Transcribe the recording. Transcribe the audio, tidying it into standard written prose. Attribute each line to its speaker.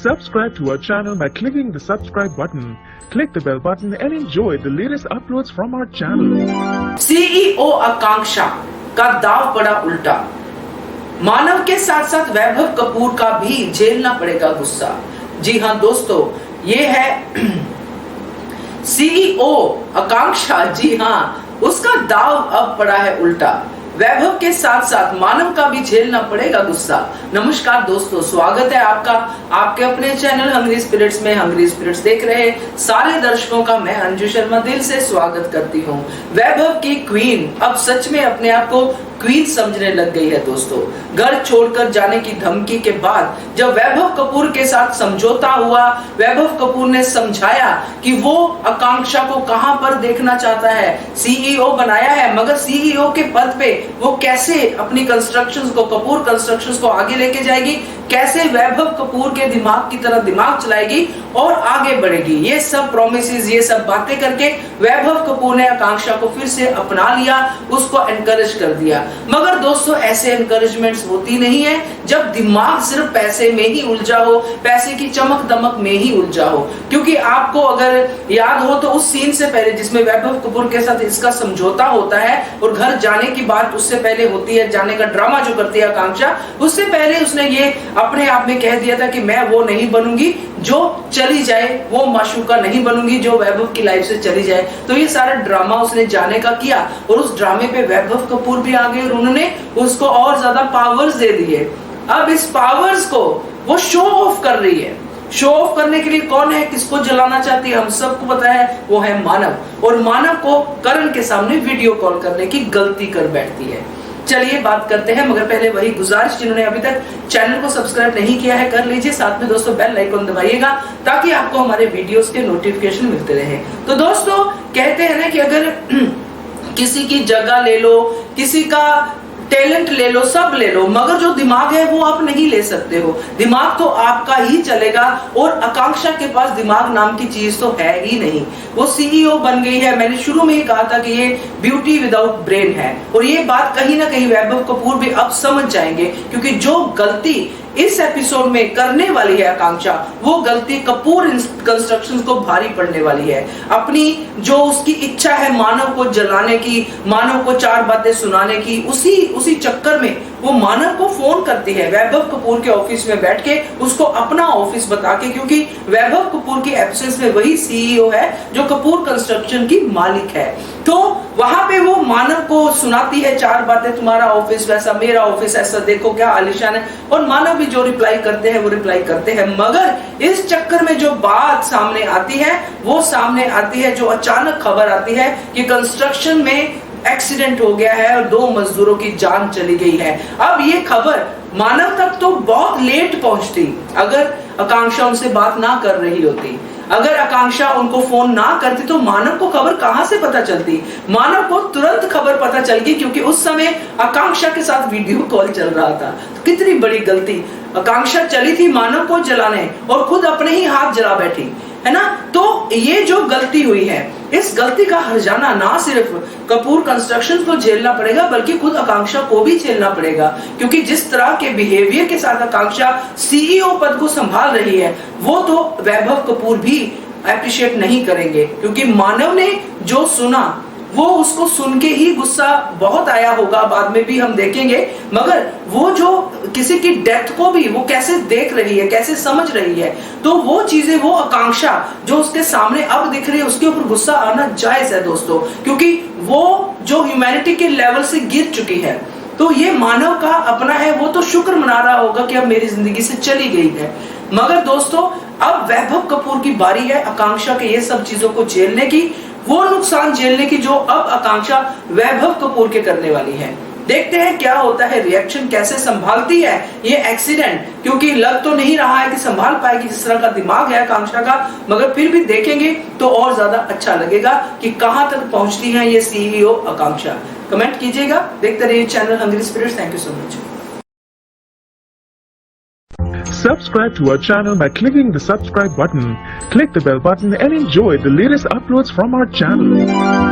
Speaker 1: Subscribe to our channel by clicking the subscribe button. Click the bell button and enjoy the latest uploads from our channel.
Speaker 2: CEO Akanksha का दाव पड़ा उल्टा। मानव के साथ साथ वैभव कपूर का भी झेलना पड़ेगा गुस्सा। जी हां दोस्तों, ये है सीईओ आकांक्षा। जी हां, उसका दाव अब पड़ा है उल्टा। वैभव के साथ साथ मानव का भी झेलना पड़ेगा गुस्सा। नमस्कार दोस्तों, स्वागत है आपका आपके अपने चैनल हंग्री स्पिरिट्स में। हंग्री स्पिरिट्स देख रहे सारे दर्शकों का मैं अंजू शर्मा दिल से स्वागत करती हूँ। वैभव की क्वीन अब सच में अपने आप को क्वीन समझने लग गई है दोस्तों। घर छोड़कर जाने की धमकी के बाद जब वैभव कपूर के साथ समझौता हुआ, वैभव कपूर ने समझाया कि वो आकांक्षा को कहां पर देखना चाहता है। सीईओ बनाया है, मगर सीईओ के पद पे वो कैसे अपनी कंस्ट्रक्शंस को, कपूर कंस्ट्रक्शंस को आगे लेके जाएगी, कैसे वैभव कपूर के दिमाग की तरह दिमाग चलाएगी और आगे बढ़ेगी। ये सब प्रॉमिसेस, ये सब बातें करके वैभव कपूर ने आकांक्षा को फिर से अपना लिया, उसको एनकरेज कर दिया। मगर दोस्तों, ऐसे एनकरेजमेंट्स होती नहीं है जब दिमाग सिर्फ पैसे में ही उलझा हो, पैसे की चमक दमक में ही उलझा हो। क्योंकि आपको अगर याद हो तो उस सीन से पहले जिसमें वैभव कपूर के साथ इसका समझौता होता है और घर जाने की बात उससे पहले होती है, जाने का ड्रामा जो करती है आकांक्षा, उससे पहले उसने ये अपने आप में कह दिया था कि मैं वो नहीं बनूंगी जो चली जाए, वो माशूका नहीं बनूंगी जो वैभव की लाइफ से चली जाए। तो ये सारा ड्रामा उसने जाने का किया और उस ड्रामे पे वैभव कपूर भी आ गए और उन्होंने उसको और ज्यादा पावर्स दे दिए। अब इस पावर्स को वो शो ऑफ कर रही है। शो ऑफ करने के लिए कौन है, किसको जलाना चाहती है, हम सबको पता है, वो है मानव। और मानव को करण के सामने वीडियो कॉल करने की गलती कर बैठती है। चलिए बात करते हैं, मगर पहले वही गुजारिश, जिन्होंने अभी तक चैनल को सब्सक्राइब नहीं किया है कर लीजिए, साथ में दोस्तों बेल आइकन दबाइएगा ताकि आपको हमारे वीडियोस के नोटिफिकेशन मिलते रहे। तो दोस्तों, कहते हैं ना कि अगर किसी की जगह ले लो, किसी का टैलेंट ले लो, सब ले लो, मगर जो दिमाग है वो आप नहीं ले सकते हो। दिमाग तो आपका ही चलेगा और आकांक्षा के पास दिमाग नाम की चीज तो है ही नहीं। वो सीईओ बन गई है। मैंने शुरू में ही कहा था कि ये ब्यूटी विदाउट ब्रेन है और ये बात कहीं ना कहीं वैभव कपूर भी अब समझ जाएंगे, क्योंकि जो गलती इस एपिसोड में करने वाली है आकांक्षा, वो गलती कपूर कंस्ट्रक्शंस को भारी पड़ने वाली है। अपनी जो उसकी इच्छा है मानव को जलाने की, मानव को चार बातें सुनाने की, उसी चक्कर में वो मानव को फोन करती है वैभव कपूर के ऑफिस में बैठ के, उसको अपना ऑफिस बता के, क्योंकि वैभव कपूर की एब्सेंस में वही सीईओ है जो कपूर कंस्ट्रक्शन की मालिक है। तो वहां पे वो मानव को सुनाती है चार बातें, तुम्हारा ऑफिस वैसा, मेरा ऑफिस ऐसा, देखो क्या आलीशान है। और मानव भी जो रिप्लाई करते हैं वो रिप्लाई करते हैं, मगर इस चक्कर में जो बात सामने आती है वो सामने आती है, जो अचानक खबर आती है कि कंस्ट्रक्शन में एक्सीडेंट हो गया है और 2 मजदूरों की जान चली गई है। अब ये खबर मानव तक तो बहुत लेट पहुंचती अगर आकांक्षा उनसे बात ना कर रही होती। अगर आकांक्षा उनको फोन ना करती तो मानव को खबर कहां से पता चलती। मानव को तुरंत खबर पता चल गई, क्योंकि उस समय आकांक्षा के साथ वीडियो कॉल चल रहा था। तो कितनी बड़ी गलती, आकांक्षा चली थी मानव को जलाने और खुद अपने ही हाथ जला बैठी, है ना। तो ये जो गलती हुई है, इस गलती का हर्जाना ना सिर्फ कपूर कंस्ट्रक्शन को झेलना पड़ेगा बल्कि खुद आकांक्षा को भी झेलना पड़ेगा, क्योंकि जिस तरह के बिहेवियर के साथ आकांक्षा सीईओ पद को संभाल रही है वो तो वैभव कपूर भी अप्रिशिएट नहीं करेंगे। क्योंकि मानव ने जो सुना वो उसको सुन के ही गुस्सा बहुत आया होगा, बाद में भी हम देखेंगे, मगर वो जो किसी की डेथ को भी वो कैसे देख रही है, कैसे समझ रही है, तो वो चीजें, वो आकांक्षा जो उसके सामने अब दिख रही है, उसके ऊपर गुस्सा आना जायज है दोस्तों, क्योंकि वो जो ह्यूमैनिटी के लेवल से गिर चुकी है। तो ये मानव का अपना है, वो तो शुक्र मना रहा होगा कि अब मेरी जिंदगी से चली गई है। मगर दोस्तों, अब वैभव कपूर की बारी है आकांक्षा के ये सब चीजों को झेलने की, वो नुकसान झेलने की जो अब आकांक्षा वैभव कपूर के करने वाली है। देखते हैं क्या होता है, रिएक्शन कैसे संभालती है ये एक्सीडेंट, क्योंकि लग तो नहीं रहा है कि संभाल पाएगी जिस तरह का दिमाग है आकांक्षा का, मगर फिर भी देखेंगे तो और ज्यादा अच्छा लगेगा कि कहां तक पहुंचती है ये सीईओ आकांक्षा। कमेंट कीजिएगा, देखते रहिए channel hungry spirits. Thank you so much.
Speaker 1: Subscribe to our channel by clicking the subscribe button. Click the bell button and enjoy the latest uploads from our channel.